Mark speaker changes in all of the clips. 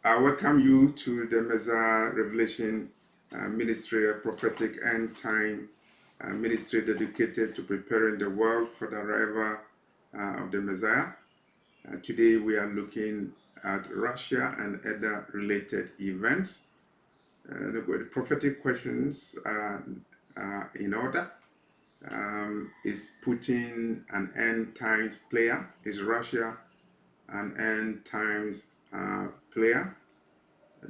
Speaker 1: I welcome you to the Messiah Revelation Ministry, a prophetic end time ministry dedicated to preparing the world for the arrival of the Messiah. Today we are looking at Russia and other related events. The prophetic questions are in order. Is Putin an end times player? Is Russia an end times player?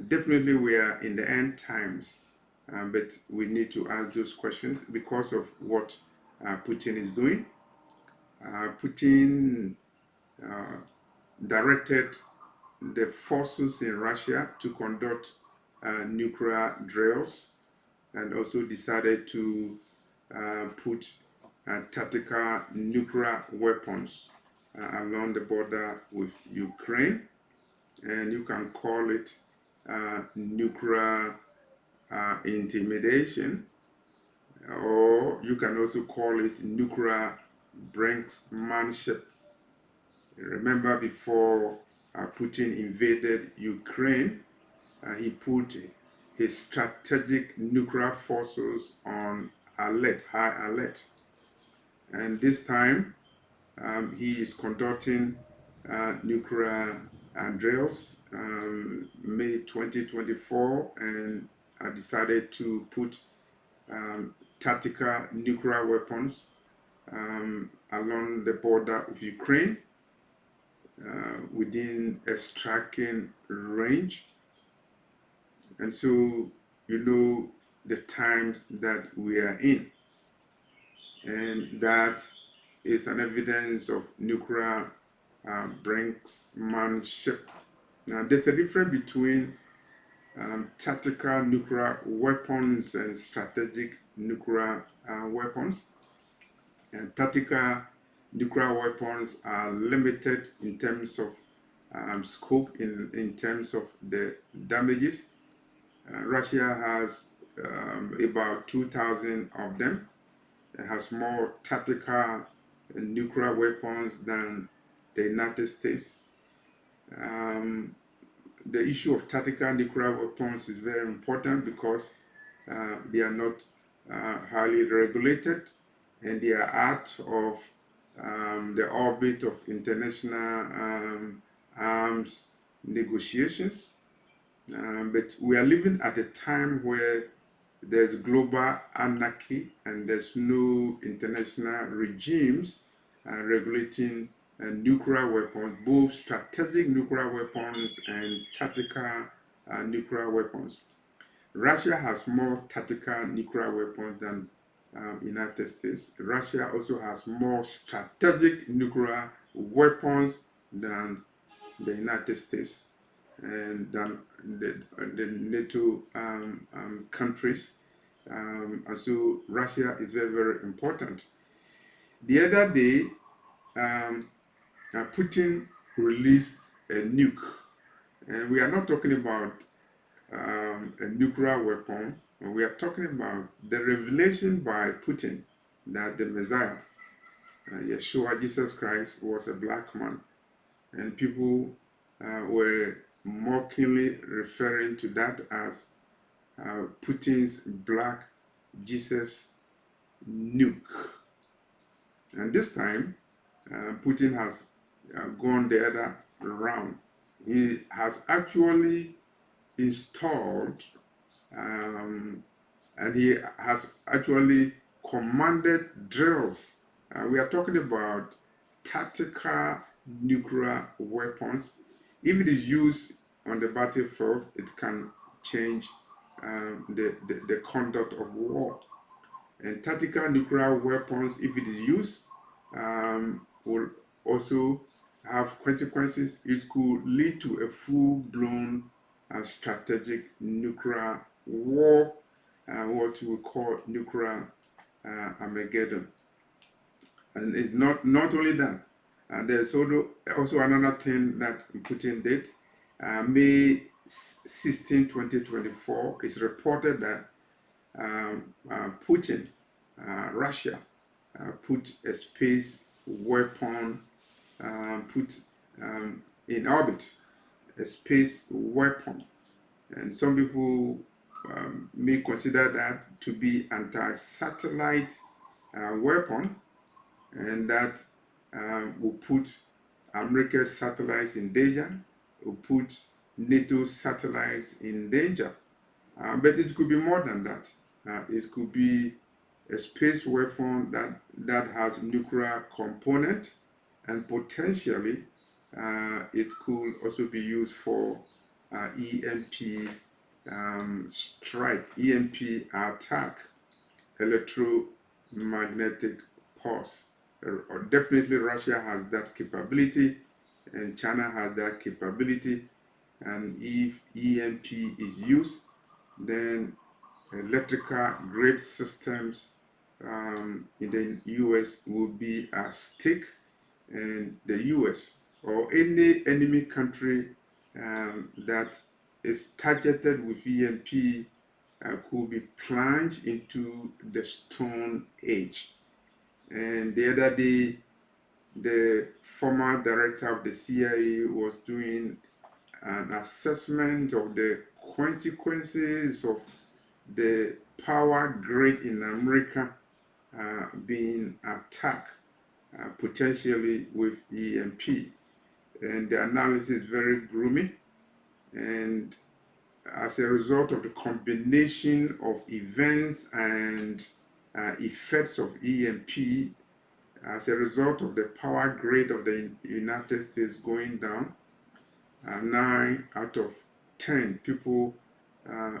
Speaker 1: Definitely we are in the end times, but we need to ask those questions because of what Putin is doing. Putin directed the forces in Russia to conduct nuclear drills, and also decided to put tactical nuclear weapons along the border with Ukraine, and you can call it nuclear intimidation, or you can also call it nuclear brinksmanship. Remember, before Putin invaded Ukraine, he put his strategic nuclear forces on alert, high alert. And this time, he is conducting nuclear drills, May 2024, and decided to put tactical nuclear weapons along the border of Ukraine within a striking range. And so, you know, the times that we are in, and that is an evidence of nuclear brinksmanship. Now, there's a difference between tactical nuclear weapons and strategic nuclear weapons. And tactical nuclear weapons are limited in terms of scope, in terms of the damages. Russia has about 2,000 of them. It has more tactical nuclear weapons than the United States. The issue of tactical nuclear weapons is very important because they are not highly regulated, and they are out of the orbit of international arms negotiations. But we are living at a time where there's global anarchy and there's no international regimes regulating nuclear weapons, both strategic nuclear weapons and tactical nuclear weapons. Russia has more tactical nuclear weapons than United States. Russia also has more strategic nuclear weapons than the United States and than the NATO countries. And so Russia is very, very important. The other day, Putin released a nuke, and we are not talking about a nuclear weapon. We are talking about the revelation by Putin that the Messiah, Yeshua, Jesus Christ, was a black man. And people were mockingly referring to that as Putin's black Jesus nuke. And this time, Putin has gone the other round. He has actually installed and he has actually commanded drills. We are talking about tactical nuclear weapons. If it is used on the battlefield, it can change the conduct of war. And tactical nuclear weapons, if it is used, will also have consequences. It could lead to a full-blown strategic nuclear war, what we call nuclear Armageddon. And it's not only that. There's also another thing that Putin did. May 16, 2024, it's reported that Putin, Russia, put a space weapon in orbit, a space weapon. And some people may consider that to be anti-satellite weapon, and that will put America's satellites in danger, will put NATO satellites in danger. But it could be more than that. It could be a space weapon that has nuclear component, and potentially it could also be used for EMP strike, EMP attack, electromagnetic pulse. Definitely Russia has that capability, and China has that capability. And if EMP is used, then electrical grid systems in the US will be at stake, and the US or any enemy country that is targeted with EMP could be plunged into the Stone Age. And the other day, the former director of the CIA was doing an assessment of the consequences of the power grid in America being attacked potentially with EMP. And the analysis is very gloomy. And as a result of the combination of events and effects of EMP, as a result of the power grid of the United States going down, 9 out of 10 people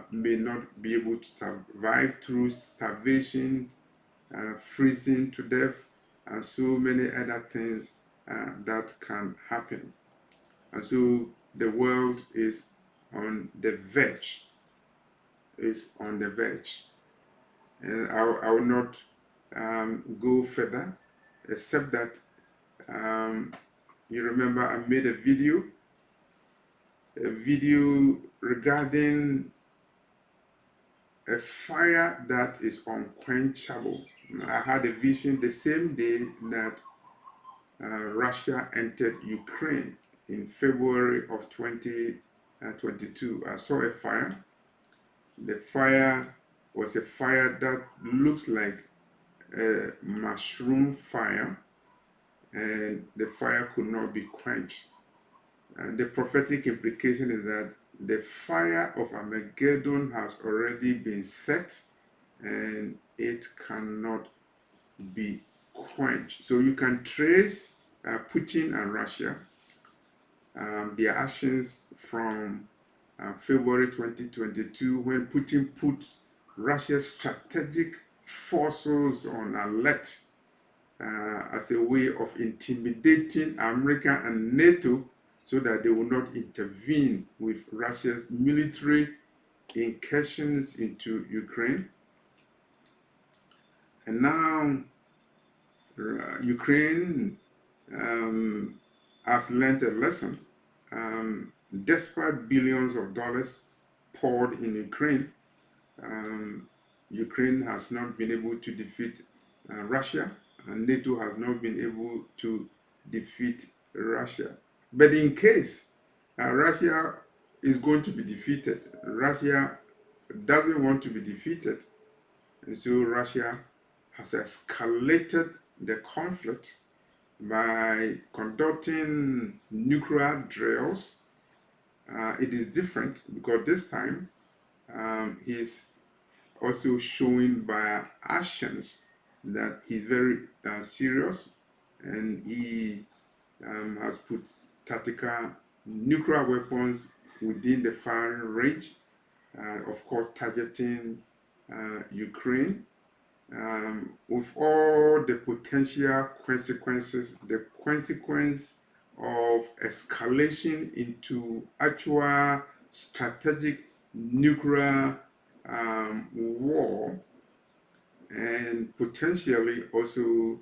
Speaker 1: may not be able to survive through starvation, freezing to death, and so many other things that can happen. And so the world is on the verge, And I will not go further, except that you remember I made a video regarding a fire that is unquenchable. I had a vision the same day that Russia entered Ukraine in February of 2022. I saw a fire. The fire was a fire that looks like a mushroom fire, and the fire could not be quenched. The prophetic implication is that the fire of Armageddon has already been set, and it cannot be quenched. So you can trace Putin and Russia, their actions from February 2022, when Putin put Russia's strategic forces on alert as a way of intimidating America and NATO so that they will not intervene with Russia's military incursions into Ukraine. And now Ukraine has learned a lesson. Despite billions of dollars poured in Ukraine, Ukraine has not been able to defeat Russia, and NATO has not been able to defeat Russia. But in case Russia is going to be defeated, Russia doesn't want to be defeated, and so Russia has escalated the conflict by conducting nuclear drills. It is different because this time he's also showing by actions that he's very serious, and he has put tactical nuclear weapons within the firing range, of course targeting Ukraine, with all the potential consequences, the consequence of escalation into actual strategic nuclear war, and potentially also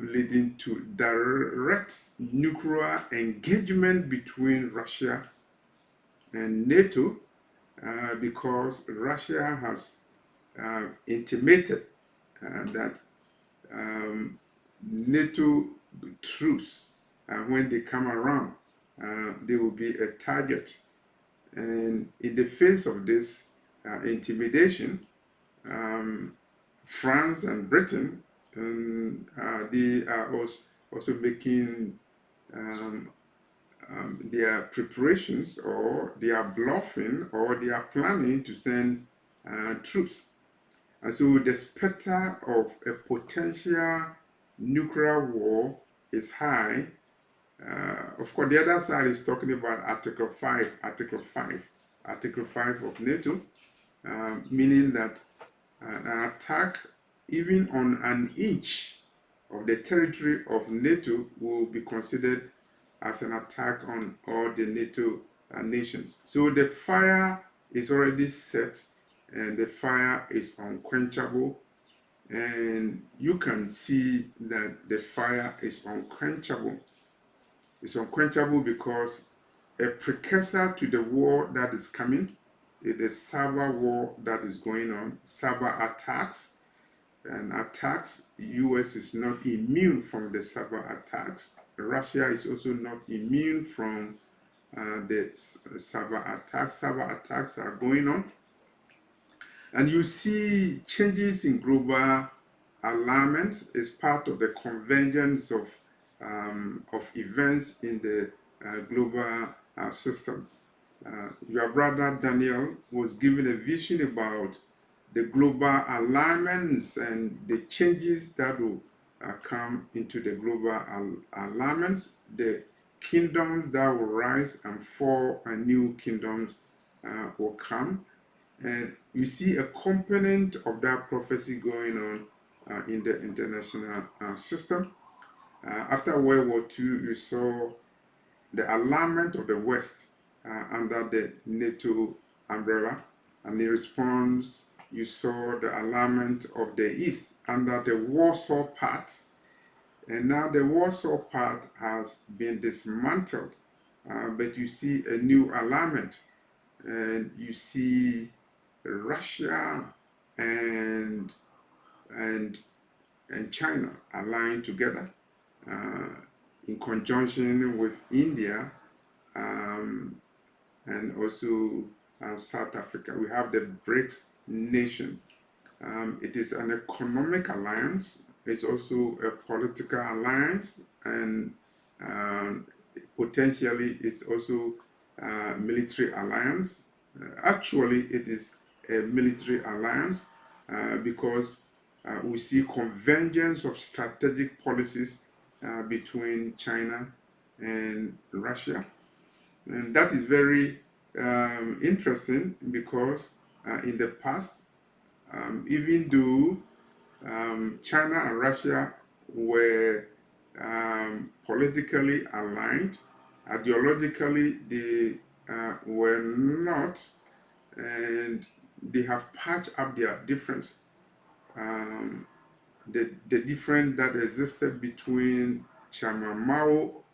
Speaker 1: leading to direct nuclear engagement between Russia and NATO, because Russia has intimated that NATO troops, when they come around, they will be a target. And in the face of this intimidation, France and Britain, they are also making their preparations, or they are bluffing, or they are planning to send troops. And so the specter of a potential nuclear war is high. Of course, the other side is talking about Article 5, Article 5 of NATO, meaning that an attack even on an inch of the territory of NATO will be considered as an attack on all the NATO nations. So the fire is already set, and the fire is unquenchable, and you can see that the fire is unquenchable. It's unquenchable because a precursor to the war that is coming is the cyber war that is going on, cyber attacks. And attacks, US is not immune from the cyber attacks. Russia is also not immune from the cyber attacks. Cyber attacks are going on. And you see changes in global alignment is part of the convergence of events in the global system. Your brother Daniel was given a vision about the global alignments and the changes that will come into the global alignments, the kingdoms that will rise and fall, and new kingdoms will come. And you see a component of that prophecy going on in the international system. After World War II, you saw the alignment of the West under the NATO umbrella, and in response, you saw the alignment of the East under the Warsaw Pact, and now the Warsaw Pact has been dismantled, but you see a new alignment, and you see Russia and China aligned together in conjunction with India and also South Africa. We have the BRICS nation. It is an economic alliance. It's also a political alliance, and potentially it's also a military alliance. Actually, it is a military alliance because we see convergence of strategic policies between China and Russia. And that is very interesting because in the past, even though China and Russia were politically aligned, ideologically they were not, and they have patched up their difference. The difference that existed between Chairman Mao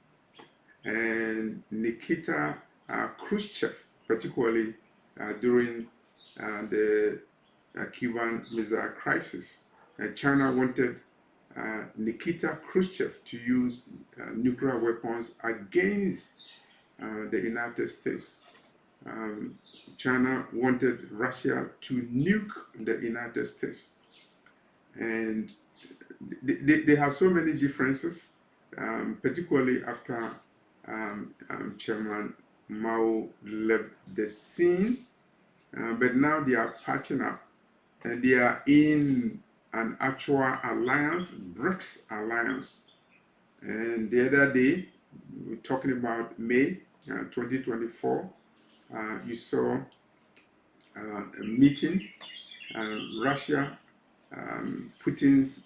Speaker 1: and Nikita Khrushchev, particularly during the Cuban Missile Crisis. China wanted Nikita Khrushchev to use nuclear weapons against the United States. China wanted Russia to nuke the United States. And they have so many differences, particularly after Chairman Mao left the scene. But now they are patching up, and they are in an actual alliance, BRICS alliance. And the other day, we're talking about May 2024, you saw a meeting, Russia, Putin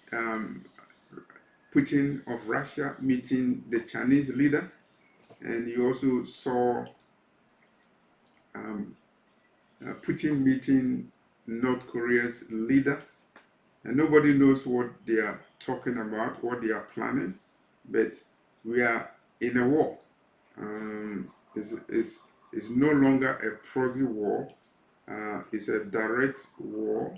Speaker 1: of Russia meeting the Chinese leader, and you also saw Putin meeting North Korea's leader, and nobody knows what they are talking about, what they are planning, but we are in a war. It's no longer a proxy war, it's a direct war,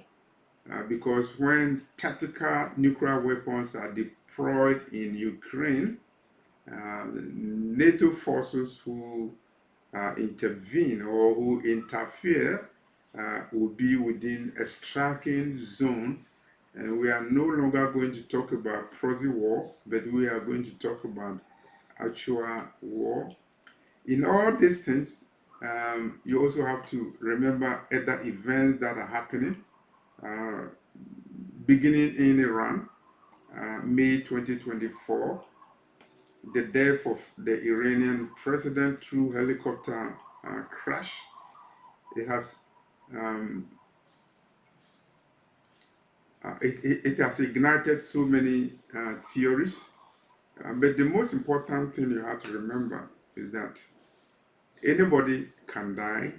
Speaker 1: because when tactical nuclear weapons are deployed in Ukraine, NATO forces who intervene or who interfere will be within a striking zone. And we are no longer going to talk about proxy war, but we are going to talk about actual war. In all these things, you also have to remember other events that are happening, beginning in Iran, May 2024, the death of the Iranian president through helicopter crash. It has it has ignited so many theories, but the most important thing you have to remember is that anybody can die,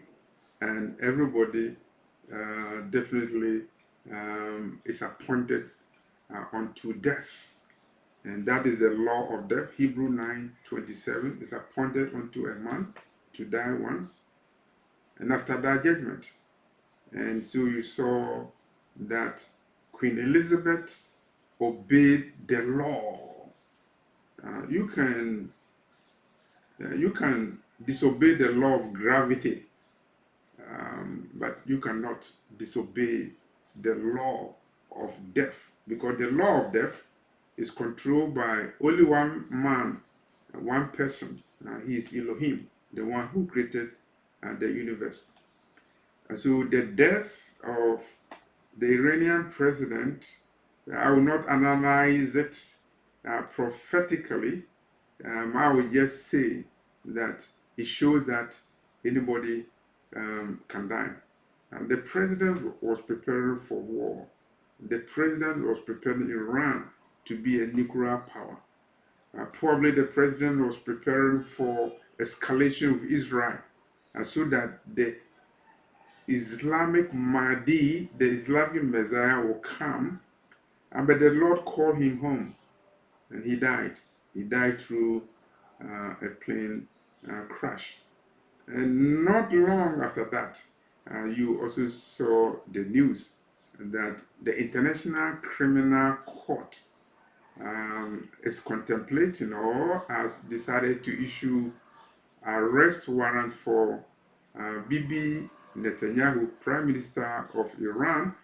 Speaker 1: and everybody definitely is appointed unto death, and that is the law of death. Hebrew 9:27 is appointed unto a man to die once, and after that judgment. And so you saw that Queen Elizabeth obeyed the law. You can disobey the law of gravity, but you cannot disobey the law of death, because the law of death is controlled by only one man, one person. He is Elohim, the one who created the universe. And so the death of the Iranian president, I will not analyze it prophetically. I will just say that it shows that anybody can die. And the president was preparing for war. The president was preparing Iran to be a nuclear power. Probably the president was preparing for escalation of Israel, so that the Islamic Mahdi, the Islamic Messiah, will come. But the Lord called him home, and he died. He died through a plane crash. And not long after that, you also saw the news that the International Criminal Court is contemplating or has decided to issue arrest warrant for Bibi Netanyahu, Prime Minister of Iran,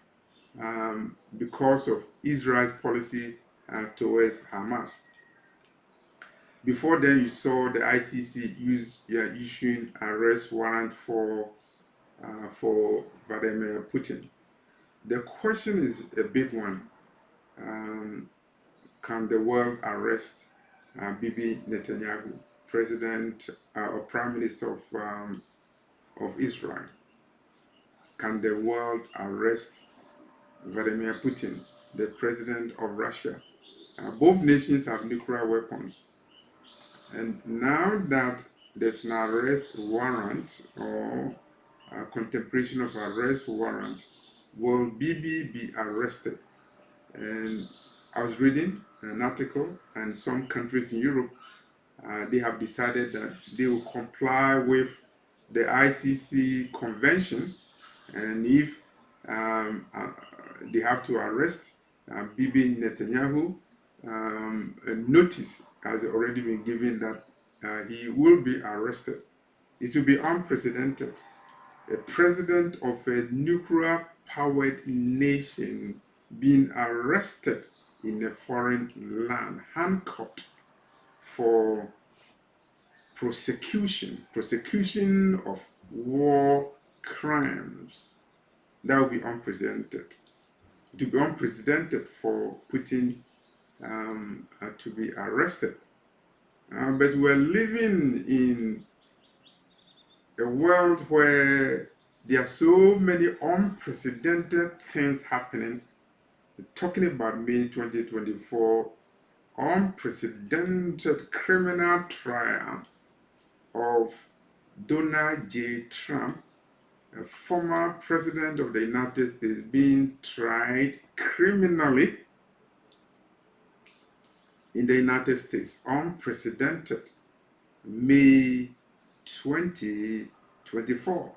Speaker 1: because of Israel's policy towards Hamas. Before then, you saw the ICC issuing arrest warrant for Vladimir Putin. The question is a big one. Can the world arrest Bibi Netanyahu, President or Prime Minister of Israel? Can the world arrest Vladimir Putin, the President of Russia? Both nations have nuclear weapons. And now that there's an arrest warrant or contemplation of arrest warrant, will Bibi be arrested? And I was reading an article, and some countries in Europe, they have decided that they will comply with the ICC convention, and if they have to arrest Bibi Netanyahu, a notice has already been given that he will be arrested. It will be unprecedented. A president of a nuclear-powered nation being arrested in a foreign land, handcuffed for prosecution of war crimes. That will be unprecedented. It will be unprecedented for Putin to be arrested. But we're living in a world where there are so many unprecedented things happening. Talking about May 2024, unprecedented criminal trial of Donald J. Trump, a former president of the United States, being tried criminally in the United States. Unprecedented. May 2024.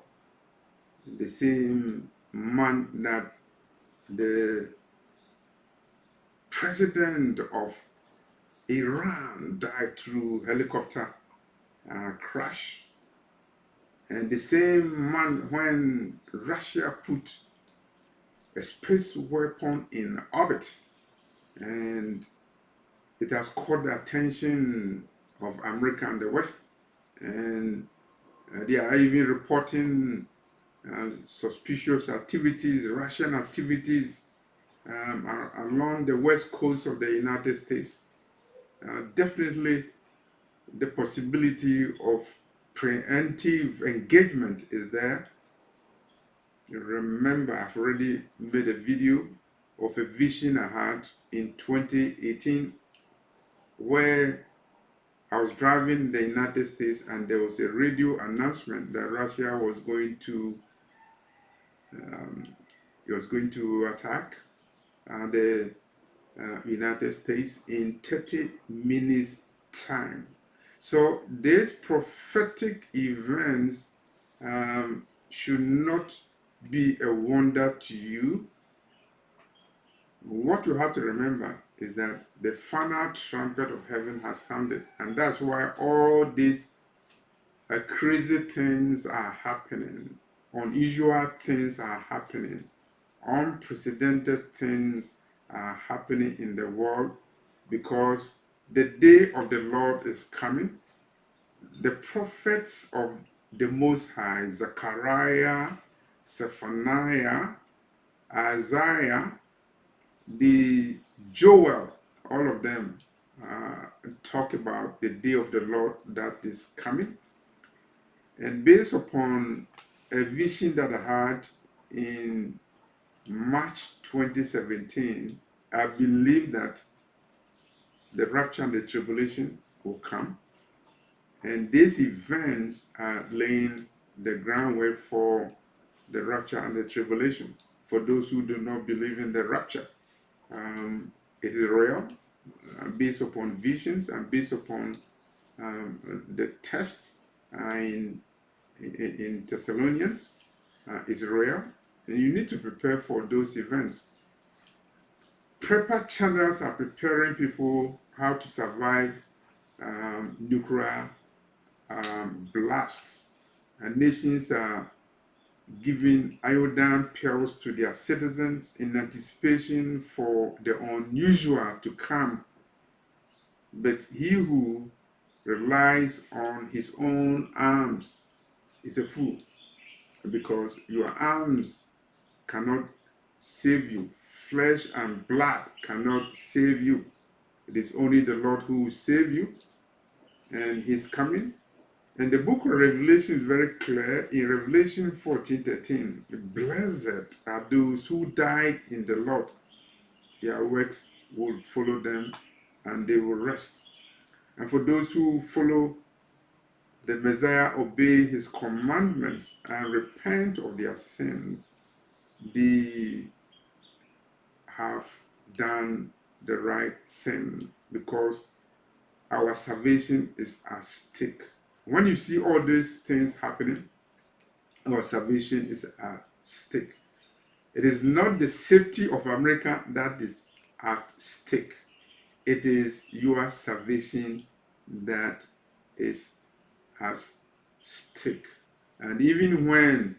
Speaker 1: The same month that the president of Iran died through helicopter crash. And the same month when Russia put a space weapon in orbit, and it has caught the attention of America and the West. And they are even reporting suspicious activities, Russian activities along the west coast of the United States. Definitely the possibility of preemptive engagement is there. Remember, I've already made a video of a vision I had in 2018 where I was driving in the United States and there was a radio announcement that Russia was going to attack the United States in 30 minutes time. So these prophetic events should not be a wonder to you. What you have to remember is that the final trumpet of heaven has sounded, and that's why all these crazy things are happening, unusual things are happening, unprecedented things are happening in the world, because the day of the Lord is coming. The prophets of the Most High, Zechariah, Zephaniah, Isaiah, the Joel, all of them talk about the day of the Lord that is coming. And based upon a vision that I had in March 2017, I believe that the rapture and the tribulation will come. And these events are laying the groundwork for the rapture and the tribulation. For those who do not believe in the rapture, it is real, based upon visions and based upon the tests in Thessalonians. It's real, and you need to prepare for those events. Prepper channels are preparing people how to survive nuclear blasts, and nations are giving iodine pills to their citizens in anticipation for the unusual to come. But he who relies on his own arms is a fool, because your arms cannot save you. Flesh and blood cannot save you. It is only the Lord who will save you, and He's coming. And the book of Revelation is very clear. In Revelation 14:13, blessed are those who died in the Lord. Their works will follow them, and they will rest. And for those who follow the Messiah, obey His commandments, and repent of their sins, they have done the right thing, because our salvation is at stake. When you see all these things happening, our salvation is at stake. It is not the safety of America that is at stake. It is your salvation that is at stake. And even when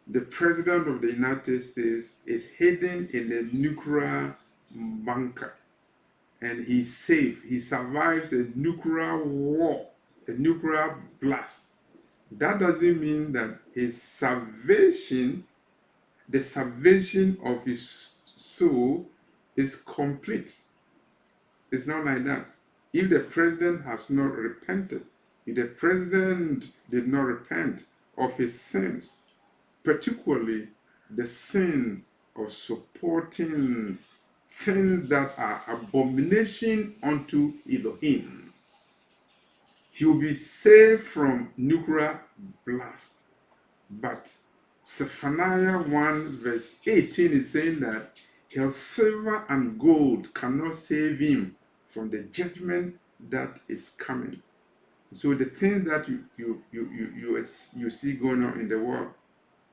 Speaker 1: the president of the United States is hidden in a nuclear bunker, and he's safe, he survives a nuclear war, a nuclear blast, that doesn't mean that his salvation, the salvation of his soul, is complete. It's not like that. If the president has not repented, if the president did not repent of his sins, particularly the sin of supporting things that are abomination unto Elohim, he will be saved from nuclear blast. But Zephaniah 1 verse 18 is saying that his silver and gold cannot save him from the judgment that is coming. So the things that you see going on in the world,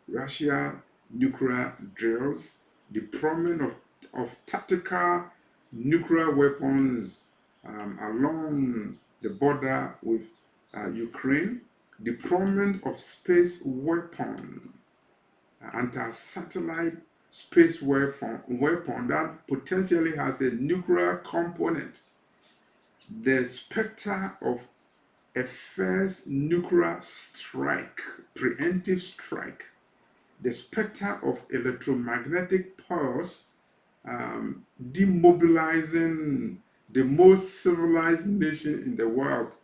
Speaker 1: Russia nuclear drills, deployment of tactical nuclear weapons along the border with Ukraine, deployment of space weapon, anti-satellite space weapon that potentially has a nuclear component, the specter of a first nuclear strike, preemptive strike, the specter of electromagnetic pulse demobilizing the most civilized nation in the world.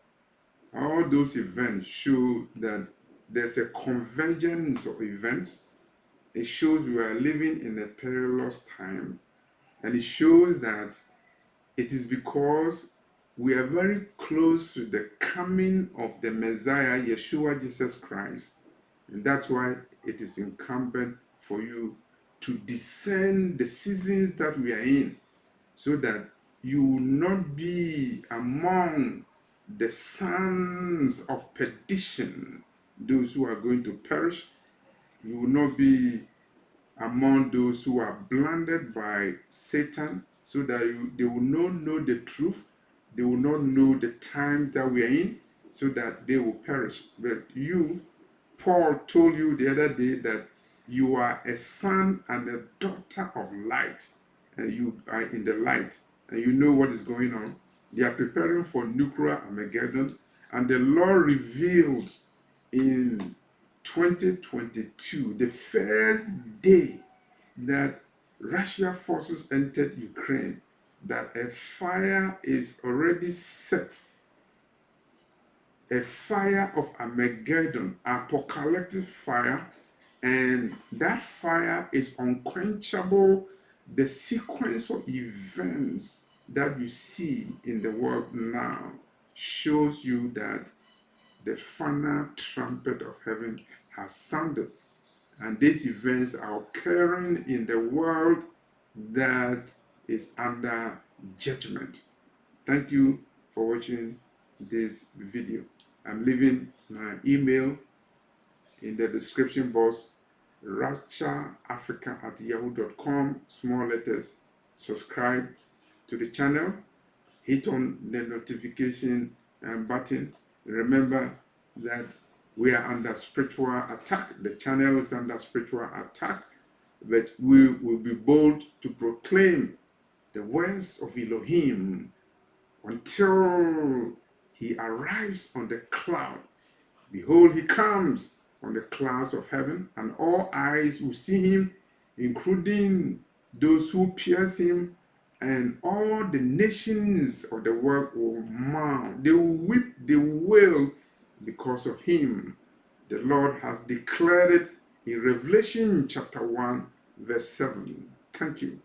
Speaker 1: All those events show that there's a convergence of events. It shows we are living in a perilous time, and it shows that it is because we are very close to the coming of the Messiah, Yeshua Jesus Christ. And that's why it is incumbent for you to discern the seasons that we are in, so that you will not be among the sons of perdition, those who are going to perish. You will not be among those who are blinded by Satan, so that they will not know the truth. They will not know the time that we are in, so that they will perish. But you, Paul told you the other day that you are a son and a daughter of light, and you are in the light, and you know what is going on. They are preparing for nuclear Armageddon, and the Lord revealed in 2022, the first day that Russia forces entered Ukraine, that a fire is already set, a fire of Armageddon, apocalyptic fire, and that fire is unquenchable. The sequence of events that you see in the world now shows you that the final trumpet of heaven has sounded, and these events are occurring in the world that is under judgment. Thank you for watching this video. I'm leaving my email in the description box, raptureafrica@yahoo.com, small letters. Subscribe to the channel, hit on the notification button. Remember that we are under spiritual attack. The channel is under spiritual attack, but we will be bold to proclaim the words of Elohim until he arrives on the cloud. Behold, he comes on the clouds of heaven, and all eyes will see him, including those who pierce him, and all the nations of the world will mourn. They will weep, they will wail because of him. The Lord has declared it in Revelation chapter 1, verse 7. Thank you.